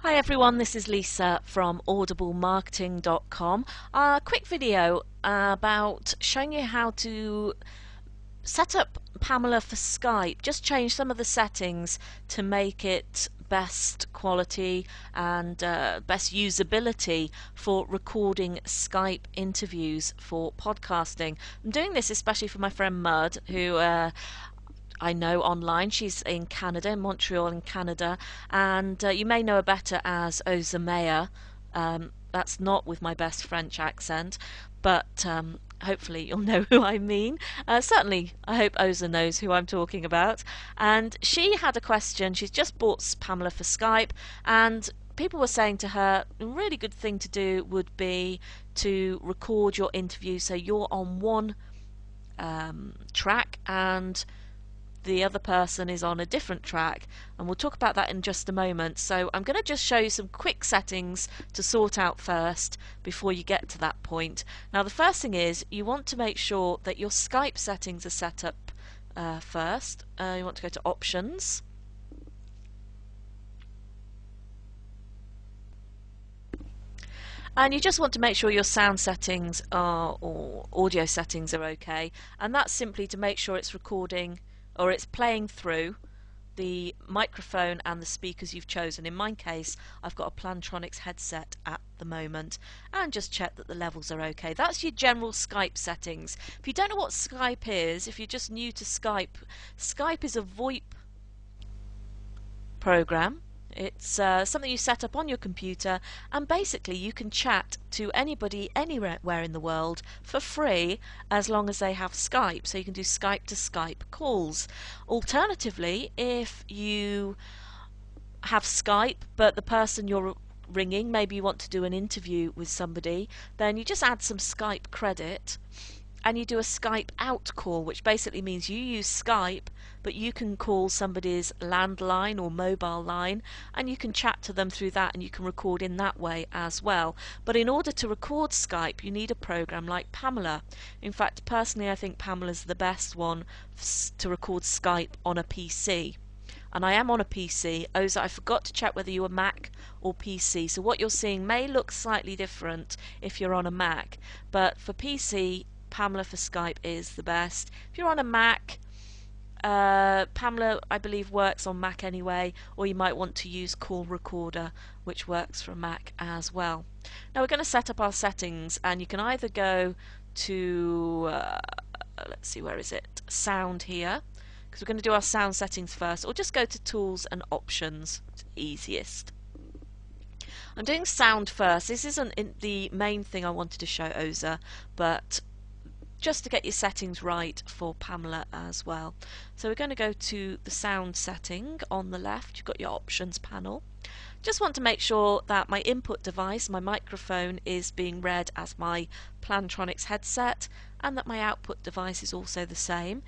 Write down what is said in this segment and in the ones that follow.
Hi everyone, this is Lisa from audiblemarketing.com. A quick video about showing you how to set up Pamela for Skype. Just change some of the settings to make it best quality and best usability for recording Skype interviews for podcasting. I'm doing this especially for my friend Mud, who I know online. She's in Canada, in Montreal in Canada, and you may know her better as Ozamea. That's not with my best French accent, but hopefully you'll know who I mean. Certainly, I hope Oza knows who I'm talking about. And she had a question. She's just bought Pamela for Skype, and people were saying to her, a really good thing to do would be to record your interview so you're on one track and the other person is on a different track, and we'll talk about that in just a moment. So I'm going to just show you some quick settings to sort out first before you get to that point. Now the first thing is you want to make sure that your Skype settings are set up first. You want to go to Options, and you just want to make sure your sound settings are, or audio settings are okay, and that's simply to make sure it's recording or it's playing through the microphone and the speakers you've chosen. In my case, I've got a Plantronics headset at the moment, and just check that the levels are okay. That's your general Skype settings. If you don't know what Skype is, if you're just new to Skype, Skype is a VoIP program. It's something you set up on your computer, and basically you can chat to anybody anywhere in the world for free as long as they have Skype. So you can do Skype to Skype calls. Alternatively, if you have Skype but the person you're ringing, maybe you want to do an interview with somebody, then you just add some Skype credit and you do a Skype out call, which basically means you use Skype but you can call somebody's landline or mobile line and you can chat to them through that, and you can record in that way as well. But in order to record Skype you need a program like Pamela. In fact, personally I think Pamela's the best one to record Skype on a PC. And I am on a PC. Oza, I forgot to check whether you were Mac or PC, so what you're seeing may look slightly different if you're on a Mac, but for PC Pamela for Skype is the best. If you're on a Mac, Pamela I believe works on Mac anyway, or you might want to use Call Recorder, which works for Mac as well. Now we're going to set up our settings, and you can either go to let's see, where is it, Sound here, because we're going to do our sound settings first, or just go to Tools and Options. It's easiest. I'm doing sound first. This isn't the main thing I wanted to show Oza, but just to get your settings right for Pamela as well. So we're going to go to the sound setting on the left. You've got your options panel. Just want to make sure that my input device, my microphone, is being read as my Plantronics headset, and that my output device is also the same.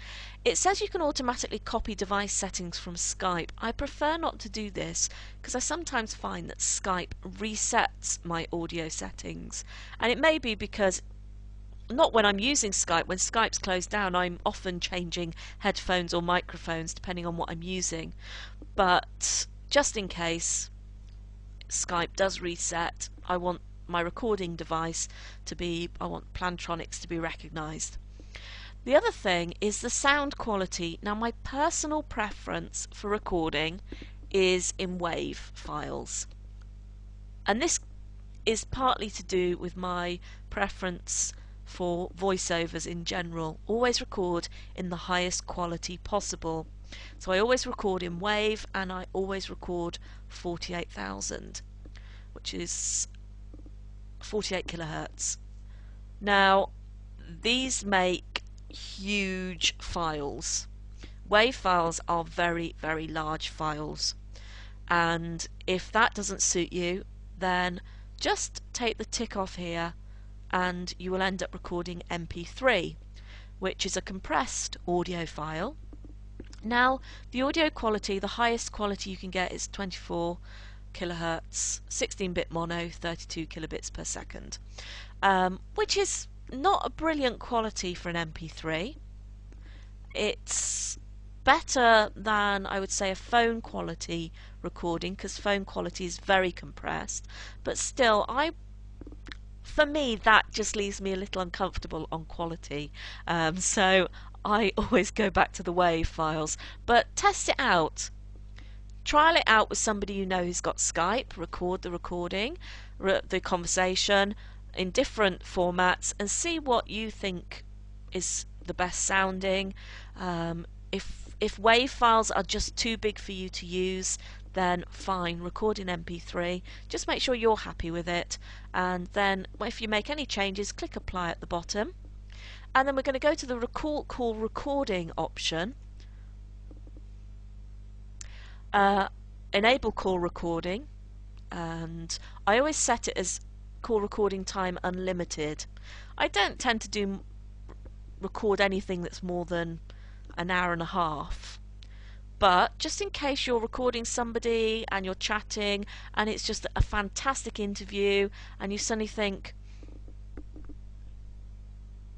It says you can automatically copy device settings from Skype. I prefer not to do this because I sometimes find that Skype resets my audio settings, and it may be because not when I'm using Skype. When Skype's closed down I'm often changing headphones or microphones depending on what I'm using, but just in case Skype does reset, I want my recording device to be, I want Plantronics to be recognised. The other thing is the sound quality. Now my personal preference for recording is in WAV files, and this is partly to do with my preference for voiceovers in general. Always record in the highest quality possible. So I always record in WAV, and I always record 48,000, which is 48 kilohertz. Now these make huge files. WAV files are very, very large files, and if that doesn't suit you, then just take the tick off here and you will end up recording MP3, which is a compressed audio file. Now the audio quality, the highest quality you can get is 24 kilohertz, 16-bit mono, 32 kilobits per second, which is not a brilliant quality for an MP3. It's better than, I would say, a phone quality recording because phone quality is very compressed, but still, for me, that just leaves me a little uncomfortable on quality. So I always go back to the WAV files, but test it out. Trial it out with somebody you know who's got Skype, record the recording, the conversation in different formats, and see what you think is the best sounding. If WAV files are just too big for you to use, then fine, record in MP3. Just make sure you're happy with it, and then if you make any changes, click apply at the bottom. And then we're going to go to the call recording option. Enable call recording, and I always set it as call recording time unlimited. I don't tend to record anything that's more than an hour and a half, but just in case you're recording somebody and you're chatting and it's just a fantastic interview and you suddenly think,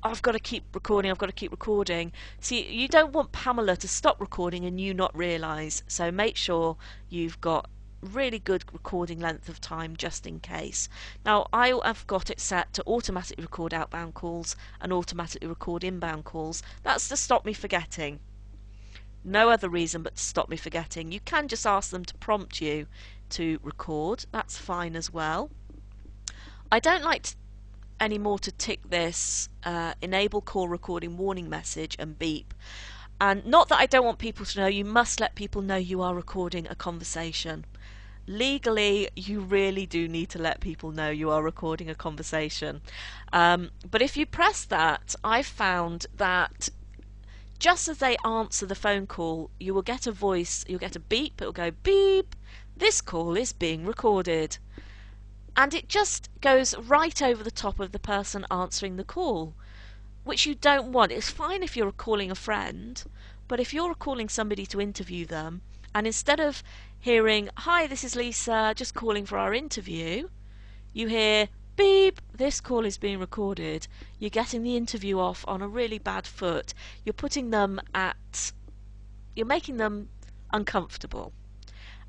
I've got to keep recording. See, you don't want Pamela to stop recording and you not realise, so make sure you've got really good recording length of time just in case. Now, I have got it set to automatically record outbound calls and automatically record inbound calls. That's to stop me forgetting. No other reason but to stop me forgetting. You can just ask them to prompt you to record. That's fine as well. I don't like anymore to tick this enable call recording warning message and beep. And not that I don't want people to know, you must let people know you are recording a conversation. Legally, you really do need to let people know you are recording a conversation. But if you press that, I've found that just as they answer the phone call, you will get a voice, you'll get a beep, it'll go beep, this call is being recorded. And it just goes right over the top of the person answering the call, which you don't want. It's fine if you're calling a friend, but if you're calling somebody to interview them, and instead of hearing, hi, this is Lisa, just calling for our interview, you hear, beep, this call is being recorded, you're getting the interview off on a really bad foot. You're making them uncomfortable.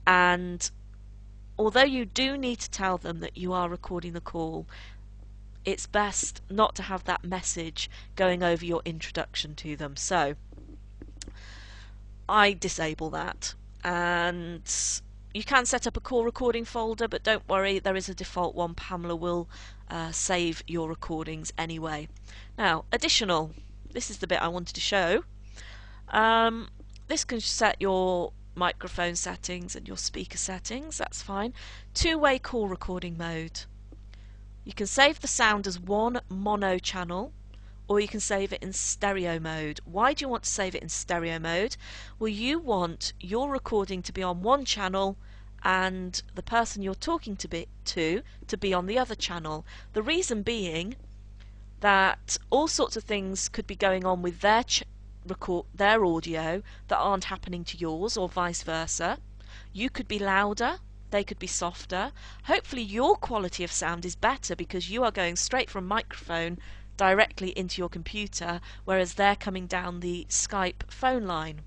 And although you do need to tell them that you are recording the call, it's best not to have that message going over your introduction to them. So I disable that, and you can set up a call recording folder, but don't worry, there is a default one. Pamela will save your recordings anyway. Now, additional, this is the bit I wanted to show. This can set your microphone settings and your speaker settings, that's fine. Two-way call recording mode. You can save the sound as one mono channel, or you can save it in stereo mode. Why do you want to save it in stereo mode? Well, you want your recording to be on one channel and the person you're talking to be on the other channel. The reason being that all sorts of things could be going on with their audio that aren't happening to yours, or vice versa. You could be louder, they could be softer. Hopefully your quality of sound is better because you are going straight from microphone directly into your computer, whereas they're coming down the Skype phone line.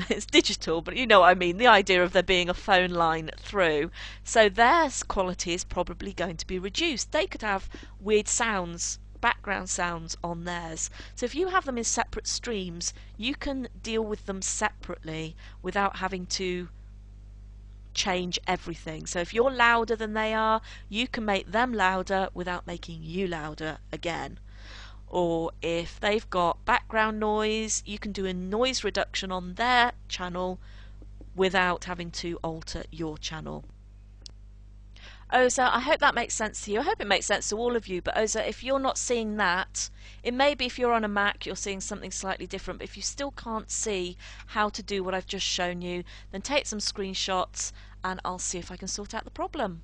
It's digital, but you know what I mean, the idea of there being a phone line through. So their quality is probably going to be reduced. They could have weird sounds, background sounds on theirs. So if you have them in separate streams, you can deal with them separately without having to change everything. So if you're louder than they are, you can make them louder without making you louder again. Or if they've got background noise, you can do a noise reduction on their channel without having to alter your channel. Oza, I hope that makes sense to you. I hope it makes sense to all of you, but Oza, if you're not seeing that, it may be if you're on a Mac you're seeing something slightly different, but if you still can't see how to do what I've just shown you, then take some screenshots and I'll see if I can sort out the problem.